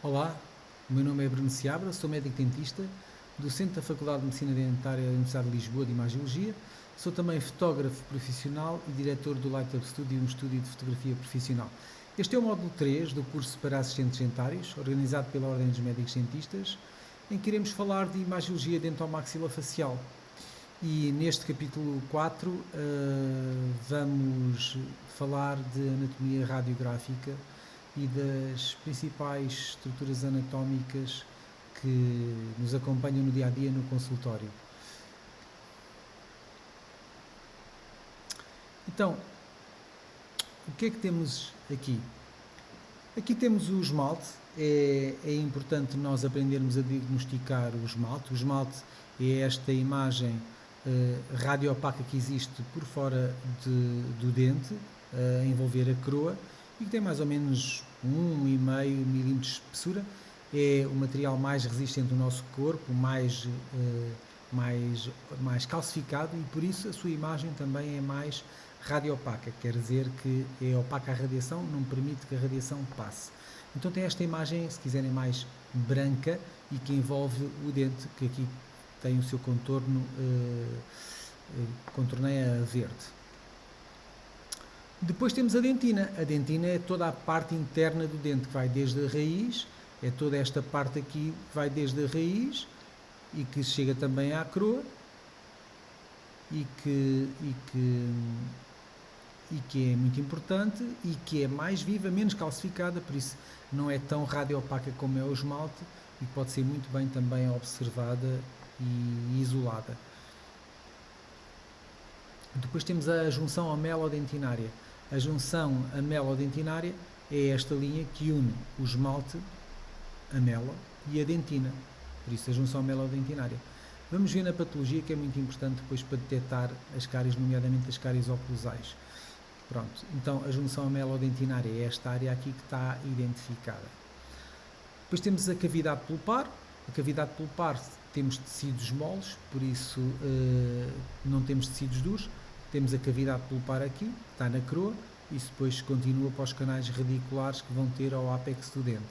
Olá, o meu nome é Bruno Seabra, sou médico dentista, docente da Faculdade de Medicina Dentária da Universidade de Lisboa de Imagiologia, sou também fotógrafo profissional e diretor do Light Up Studio, um estúdio de fotografia profissional. Este é o módulo 3 do curso para assistentes dentários, organizado pela Ordem dos Médicos Dentistas, em que iremos falar de imagiologia dentomaxilofacial. E neste capítulo 4 vamos falar de anatomia radiográfica e das principais estruturas anatómicas que nos acompanham no dia a dia no consultório. Então, o que é que temos aqui? Aqui temos o esmalte. É importante nós aprendermos a diagnosticar o esmalte. O esmalte é esta imagem radiopaca que existe por fora do dente, a envolver a coroa, e que tem mais ou menos 1,5 mm de espessura. É o material mais resistente do nosso corpo, mais calcificado, e por isso a sua imagem também é mais radiopaca, quer dizer que é opaca à radiação, não permite que a radiação passe. Então tem esta imagem, se quiserem, mais branca e que envolve o dente, que aqui tem o seu contorno, contorneia verde. Depois temos a dentina. A dentina é toda a parte interna do dente, que vai desde a raiz, é toda esta parte aqui que vai desde a raiz e que chega também à coroa e que é muito importante e que é mais viva, menos calcificada, por isso não é tão radiopaca como é o esmalte e pode ser muito bem também observada e isolada. Depois temos a junção amelodentinária. A junção amelodentinária é esta linha que une o esmalte, amelo, e a dentina, por isso a junção amelodentinária. Vamos ver na patologia, que é muito importante depois para detectar as cáries, nomeadamente as cáries oclusais. Pronto, então a junção amelodentinária é esta área aqui que está identificada. Depois temos a cavidade pulpar. A cavidade pulpar temos tecidos moles, por isso não temos tecidos duros. Temos a cavidade pulpar aqui, que está na coroa, e depois continua para os canais radiculares que vão ter ao ápex do dente.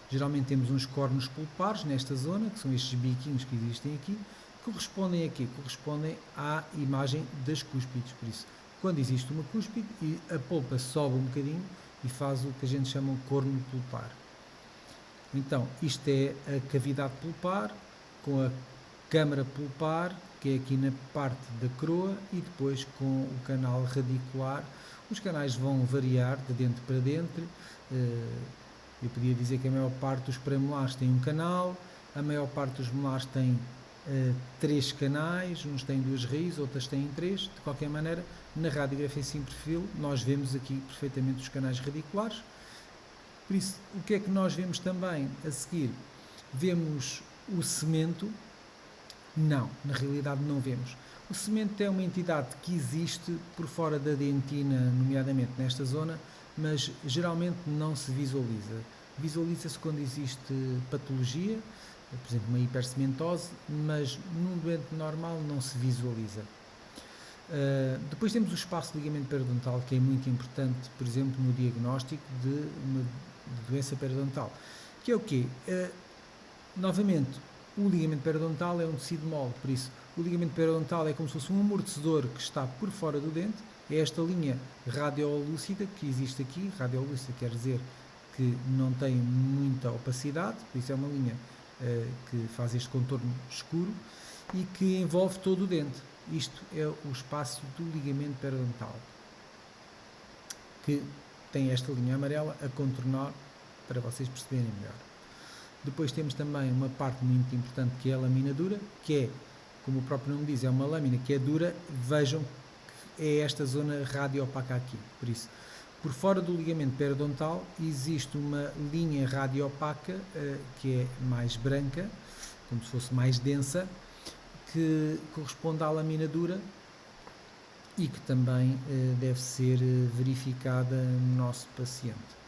Geralmente temos uns cornos pulpares nesta zona, que são estes biquinhos que existem aqui, que correspondem aqui, correspondem à imagem das cúspides. Por isso, quando existe uma cúspide, a polpa sobe um bocadinho e faz o que a gente chama de corno pulpar. Então, isto é a cavidade pulpar com a câmara pulpar, que é aqui na parte da coroa, e depois com o canal radicular. Os canais vão variar de dentro para dentro. Eu podia dizer que a maior parte dos premolares tem um canal, a maior parte dos molares tem 3 canais, uns têm 2 raízes, outras têm 3. De qualquer maneira, na radiografia sem perfil, nós vemos aqui perfeitamente os canais radiculares. Por isso, o que é que nós vemos também a seguir? Vemos o cemento? Não, na realidade não vemos. O cemento é uma entidade que existe por fora da dentina, nomeadamente nesta zona, mas geralmente não se visualiza. Visualiza-se quando existe patologia, por exemplo, uma hipercementose, mas num doente normal não se visualiza. Depois temos o espaço de ligamento periodontal, que é muito importante, por exemplo, no diagnóstico de uma doença periodontal. Que é o quê? Novamente, o ligamento periodontal é um tecido mole, por isso o ligamento periodontal é como se fosse um amortecedor que está por fora do dente. É esta linha radiolúcida que existe aqui. Radiolúcida quer dizer que não tem muita opacidade, por isso é uma linha que faz este contorno escuro e que envolve todo o dente. Isto é o espaço do ligamento periodontal, que tem esta linha amarela a contornar para vocês perceberem melhor. Depois temos também uma parte muito importante, que é a laminadura, que é, como o próprio nome diz, é uma lâmina que é dura. Vejam que é esta zona radiopaca aqui. Por isso, por fora do ligamento periodontal existe uma linha radiopaca que é mais branca, como se fosse mais densa, que corresponde à laminadura e que também deve ser verificada no nosso paciente.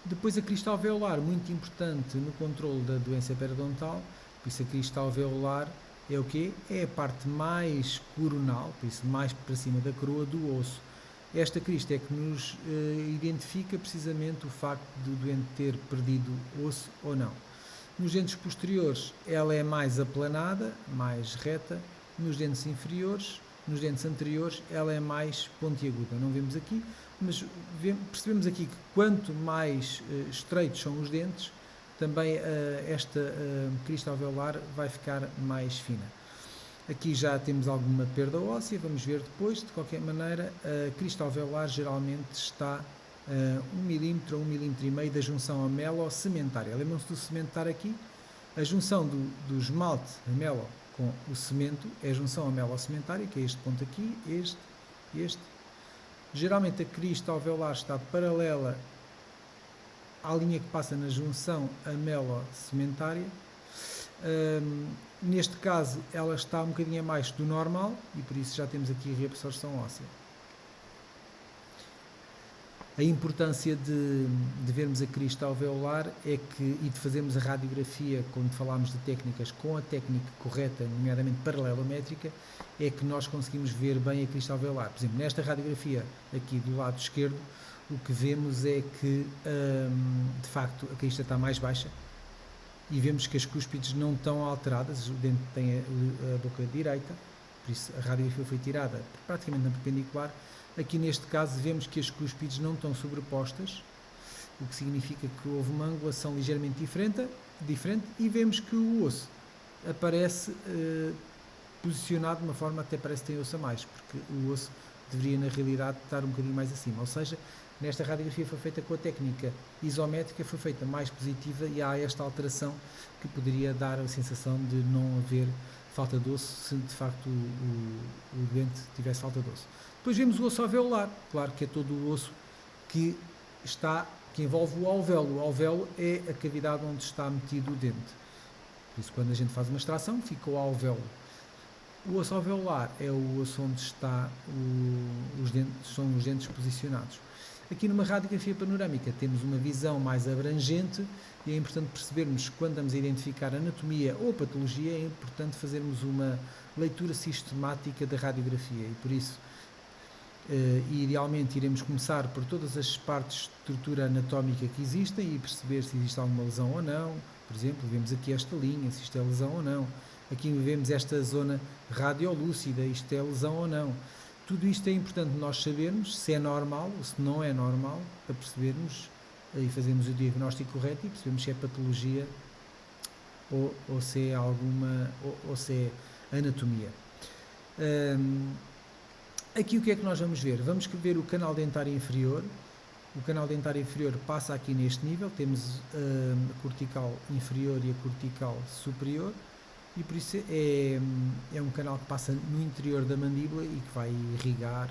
Depois a cristal alveolar, muito importante no controle da doença periodontal. Por isso a cristal alveolar é o quê? É a parte mais coronal, por isso mais para cima da coroa do osso. Esta crista é que nos identifica precisamente o facto do doente ter perdido osso ou não. Nos dentes posteriores ela é mais aplanada, mais reta. Nos dentes inferiores, nos dentes anteriores, ela é mais pontiaguda. Não vemos aqui, mas percebemos aqui que quanto mais estreitos são os dentes, também esta crista alveolar vai ficar mais fina. Aqui já temos alguma perda óssea, vamos ver depois. De qualquer maneira, a crista alveolar geralmente está 1 mm a 1,5 mm da junção amelo-sementária. Lembram-se do cementar aqui? A junção do esmalte amelo com o cemento é a junção amelo-sementária, que é este ponto aqui, este. Geralmente a crista alveolar está paralela à linha que passa na junção amelo-sementária. Neste caso ela está um bocadinho abaixo do normal e por isso já temos aqui reabsorção óssea. A importância de vermos a crista alveolar é que, e de fazermos a radiografia, quando falámos de técnicas, com a técnica correta, nomeadamente paralelométrica, é que nós conseguimos ver bem a crista alveolar. Por exemplo, nesta radiografia aqui do lado esquerdo, o que vemos é que, de facto, a crista está mais baixa e vemos que as cúspides não estão alteradas, o dente tem a boca direita, por isso a radiografia foi tirada praticamente na perpendicular. Aqui neste caso vemos que as cúspides não estão sobrepostas, o que significa que houve uma angulação ligeiramente diferente e vemos que o osso aparece posicionado de uma forma até parece que tem osso a mais, porque o osso deveria na realidade estar um bocadinho mais acima, ou seja, nesta radiografia foi feita com a técnica isométrica, foi feita mais positiva e há esta alteração que poderia dar a sensação de não haver falta de osso se de facto o doente tivesse falta de osso. Depois vemos o osso alveolar, claro que é todo o osso que envolve o alvéolo. O alvéolo é a cavidade onde está metido o dente. Por isso, quando a gente faz uma extração, fica o alvéolo. O osso alveolar é o osso onde está são os dentes posicionados. Aqui numa radiografia panorâmica temos uma visão mais abrangente e é importante percebermos, quando estamos a identificar anatomia ou patologia, é importante fazermos uma leitura sistemática da radiografia e por isso idealmente iremos começar por todas as partes de estrutura anatómica que existem e perceber se existe alguma lesão ou não. Por exemplo, vemos aqui esta linha, se isto é lesão ou não. Aqui vemos esta zona radiolúcida, isto é lesão ou não. Tudo isto é importante nós sabermos se é normal ou se não é normal, para percebermos e fazermos o diagnóstico correto e percebermos se é patologia ou se é ou se é anatomia. Aqui o que é que nós vamos ver? Vamos ver o canal dentário inferior. O canal dentário inferior passa aqui neste nível, temos a cortical inferior e a cortical superior. E por isso é um canal que passa no interior da mandíbula e que vai irrigar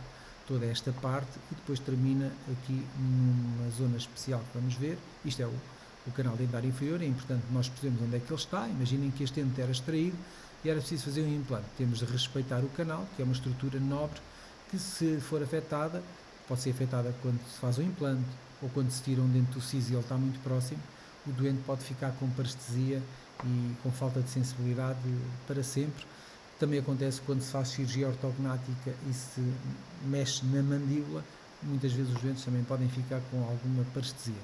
toda esta parte e depois termina aqui numa zona especial que vamos ver. Isto é o canal dentário inferior, é importante nós percebermos onde é que ele está. Imaginem que este dente era extraído e era preciso fazer um implante. Temos de respeitar o canal, que é uma estrutura nobre, que se for afetada, pode ser afetada quando se faz o implante ou quando se tira um dente do siso e ele está muito próximo, o doente pode ficar com parestesia e com falta de sensibilidade para sempre. Também acontece quando se faz cirurgia ortognática e se mexe na mandíbula, muitas vezes os doentes também podem ficar com alguma parestesia.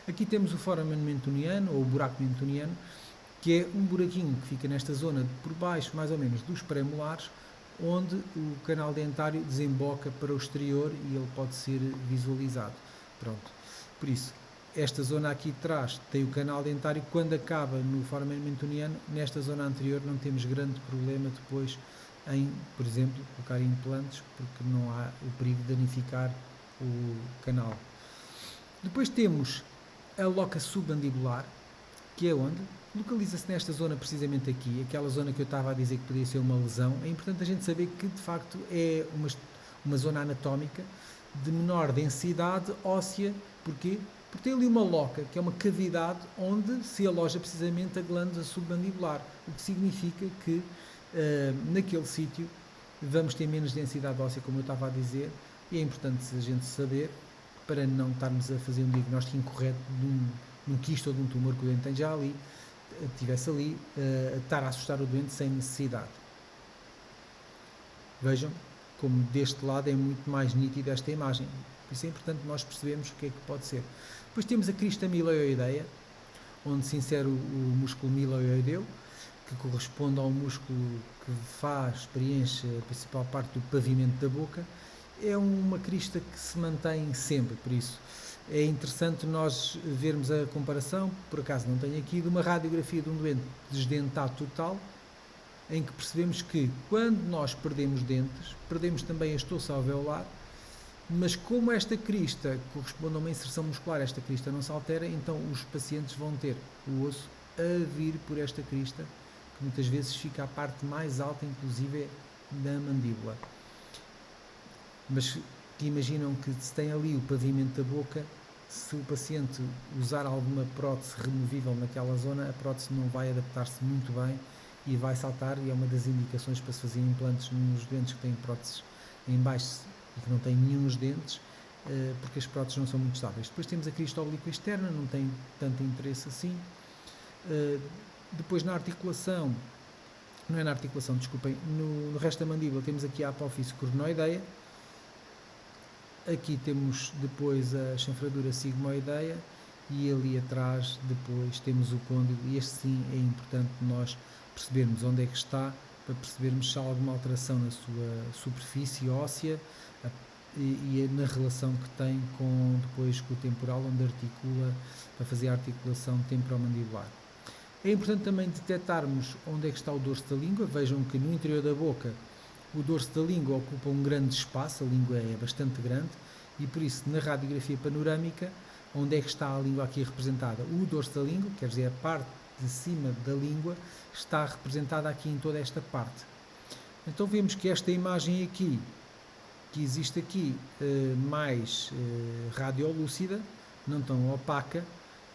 Aqui temos o foramen mentoniano, ou o buraco mentoniano, que é um buraquinho que fica nesta zona por baixo, mais ou menos, dos pré-molares, onde o canal dentário desemboca para o exterior e ele pode ser visualizado. Pronto. Por isso, esta zona aqui de trás tem o canal dentário, quando acaba no foramen mentoniano, nesta zona anterior não temos grande problema depois em, por exemplo, colocar implantes, porque não há o perigo de danificar o canal. Depois temos a loca submandibular, que é onde? Localiza-se nesta zona precisamente aqui, aquela zona que eu estava a dizer que podia ser uma lesão. É importante a gente saber que de facto é uma zona anatómica de menor densidade óssea. Porquê? Porque tem ali uma loca, que é uma cavidade onde se aloja precisamente a glândula submandibular, o que significa que naquele sítio vamos ter menos densidade óssea, como eu estava a dizer, e é importante a gente saber para não estarmos a fazer um diagnóstico incorreto de um quisto ou de um tumor que o doente tem já ali, estivesse ali, estar a assustar o doente sem necessidade. Vejam, como deste lado é muito mais nítida esta imagem. Por isso é importante nós percebermos o que é que pode ser. Depois temos a crista mileoideia, onde se insere o músculo mileoideu, que corresponde ao músculo que preenche a principal parte do pavimento da boca. É uma crista que se mantém sempre, por isso é interessante nós vermos a comparação, por acaso não tenho aqui, de uma radiografia de um doente desdentado total, em que percebemos que quando nós perdemos dentes, perdemos também a estoça alveolar, mas como esta crista corresponde a uma inserção muscular, esta crista não se altera, então os pacientes vão ter o osso a vir por esta crista, que muitas vezes fica a parte mais alta, inclusive da mandíbula. Mas imaginam que se tem ali o pavimento da boca, se o paciente usar alguma prótese removível naquela zona, a prótese não vai adaptar-se muito bem e vai saltar, e é uma das indicações para se fazer implantes nos dentes que têm próteses em baixo e que não têm nenhum dentes, porque as próteses não são muito estáveis. Depois temos a crista oblíqua externa, não tem tanto interesse assim. Depois na articulação, não é na articulação, desculpem, no resto da mandíbula temos aqui a apófise cornoideia, aqui temos depois a chanfradura sigmoideia e ali atrás depois temos o côndilo, e este sim é importante nós percebermos onde é que está, para percebermos se há alguma alteração na sua superfície óssea e na relação que tem depois com o temporal, onde articula, para fazer a articulação temporomandibular. É importante também detectarmos onde é que está o dorso da língua. Vejam que no interior da boca o dorso da língua ocupa um grande espaço, a língua é bastante grande, e por isso na radiografia panorâmica, onde é que está a língua aqui representada? O dorso da língua, quer dizer, a parte de cima da língua, está representada aqui em toda esta parte. Então vemos que esta imagem aqui, que existe aqui mais radiolúcida, não tão opaca,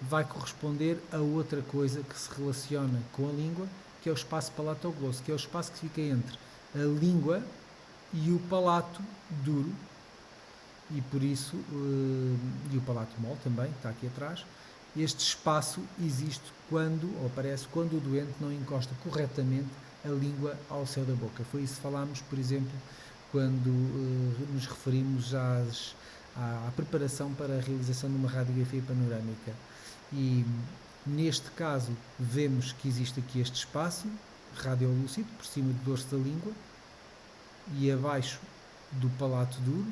vai corresponder a outra coisa que se relaciona com a língua, que é o espaço palatoglosso, que é o espaço que fica entre a língua e o palato duro, e por isso, e o palato mole também, está aqui atrás. Este espaço existe ou aparece quando o doente não encosta corretamente a língua ao céu da boca. Foi isso que falámos, por exemplo, quando nos referimos à preparação para a realização de uma radiografia panorâmica. E neste caso vemos que existe aqui este espaço radiolúcido por cima do dorso da língua e abaixo do palato duro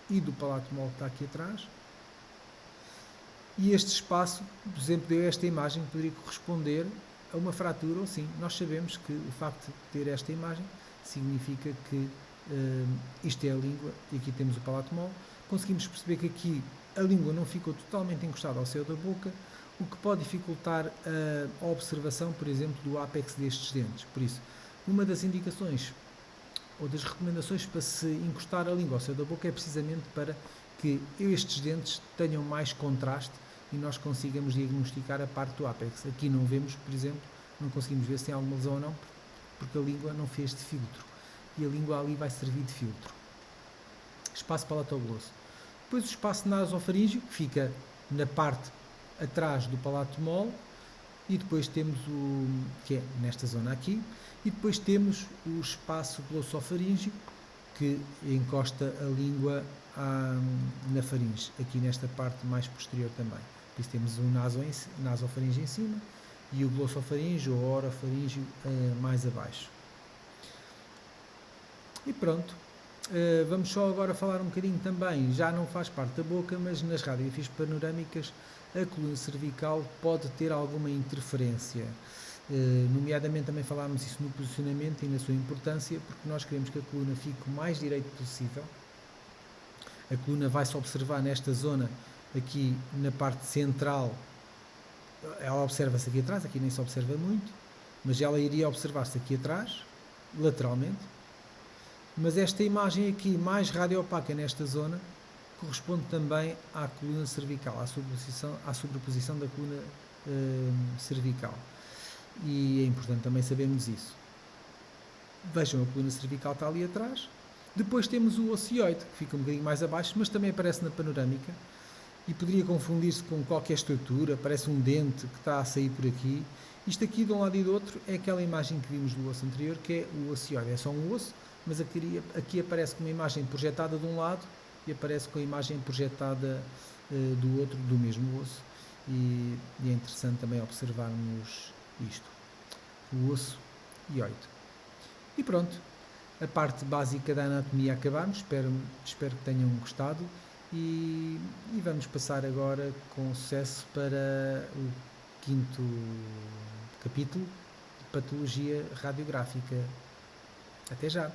e do palato mole que está aqui atrás. E este espaço, por exemplo, deu esta imagem, poderia corresponder a uma fratura, ou sim. Nós sabemos que o facto de ter esta imagem significa que isto é a língua e aqui temos o palato mole. Conseguimos perceber que aqui a língua não ficou totalmente encostada ao céu da boca, o que pode dificultar a observação, por exemplo, do ápex destes dentes. Por isso, uma das indicações ou das recomendações para se encostar a língua ao céu da boca é precisamente para que estes dentes tenham mais contraste e nós consigamos diagnosticar a parte do ápex. Aqui não vemos, por exemplo, não conseguimos ver se tem alguma lesão ou não, porque a língua não fez de filtro, e a língua ali vai servir de filtro. Espaço palatoglosso. Depois o espaço nasofaríngeo, que fica na parte atrás do palato mole, e depois temos que é nesta zona aqui, e depois temos o espaço glossofaríngeo, que encosta a língua na faringe, aqui nesta parte mais posterior também. Por isso temos o nasofaríngeo em cima e o glossofaríngeo ou orofaríngeo mais abaixo. E pronto, vamos só agora falar um bocadinho também, já não faz parte da boca, mas nas radiografias panorâmicas a coluna cervical pode ter alguma interferência. Nomeadamente também falámos isso no posicionamento e na sua importância, porque nós queremos que a coluna fique o mais direito possível. A coluna vai-se observar nesta zona, aqui na parte central, ela observa-se aqui atrás, aqui nem se observa muito, mas ela iria observar-se aqui atrás, lateralmente. Mas esta imagem aqui, mais radiopaca nesta zona, corresponde também à coluna cervical, à sobreposição da coluna cervical. E é importante também sabermos isso. Vejam, a coluna cervical está ali atrás. Depois temos o ocioide, que fica um bocadinho mais abaixo, mas também aparece na panorâmica e poderia confundir-se com qualquer estrutura, parece um dente que está a sair por aqui. Isto aqui de um lado e do outro é aquela imagem que vimos do osso anterior, que é o ocioide, é só um osso, mas aqui aparece com uma imagem projetada de um lado e aparece com a imagem projetada do outro, do mesmo osso, e é interessante também observarmos isto, o osso hioide. E pronto, a parte básica da anatomia acabamos, espero que tenham gostado, e vamos passar agora com sucesso para o 5º capítulo de patologia radiográfica. Até já!